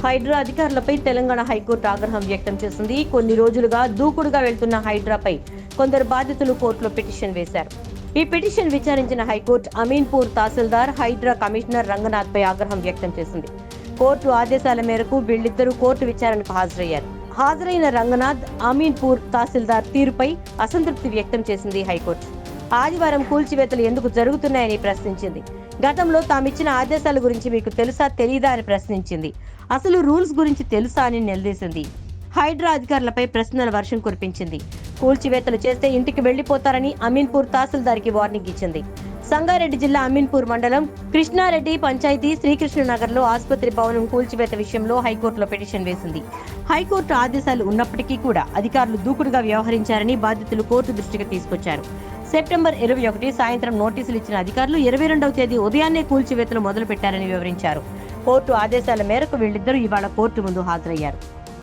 హైడ్రా అధికారులపై తెలంగాణ హైకోర్టు ఆగ్రహం వ్యక్తం చేసింది. కొన్ని రోజులుగా దూకుడుగా వెళ్తున్న హైడ్రాపై కొందరు బాధితులు కోర్టులో పిటిషన్ వేశారు. ఈ పిటిషన్ విచారించిన హైకోర్టు అమీన్పూర్ తహసీల్దార్, హైడ్రా కమిషనర్ రంగనాథ్ పై ఆగ్రహం వ్యక్తం చేసింది. కోర్టు ఆదేశాల మేరకు వీళ్ళిద్దరూ కోర్టు విచారణకు హాజరయ్యారు. హాజరైన రంగనాథ్, అమీన్పూర్ తహసీల్దార్ తీరుపై అసంతృప్తి వ్యక్తం చేసింది హైకోర్టు. ఆదివారం కూల్చివేతలు ఎందుకు జరుగుతున్నాయని ప్రశ్నించింది. గతంలో తామిచ్చిన ఆదేశాల గురించి మీకు తెలుసా తెలీదా అని ప్రశ్నించింది. అసలు రూల్స్ గురించి తెలుసా అని నిలదీసింది. హైడ్రా అధికారులపై ప్రశ్నల వర్షం కురిపించింది. కూల్చివేతలు చేస్తే ఇంటికి వెళ్లిపోతారని అమీన్పూర్ తహసీల్దార్కి వార్నింగ్ ఇచ్చింది. సంగారెడ్డి జిల్లా అమీన్పూర్ మండలం కృష్ణారెడ్డి పంచాయతీ శ్రీకృష్ణనగర్లో ఆసుపత్రి భవనం కూల్చివేత విషయంలో హైకోర్టులో పిటిషన్ వేసింది. హైకోర్టు ఆదేశాలు ఉన్నప్పటికీ కూడా అధికారులు దూకుడుగా వ్యవహరించారని బాధితులు కోర్టు దృష్టికి తీసుకొచ్చారు. సెప్టెంబర్ 21 సాయంత్రం నోటీసులు ఇచ్చిన అధికారులు 22వ తేదీ ఉదయాన్నే కూల్చివేతలు మొదలుపెట్టారని వివరించారు. కోర్టు ఆదేశాల మేరకు వీళ్ళిద్దరూ ఇవాళ కోర్టు ముందు హాజరయ్యారు.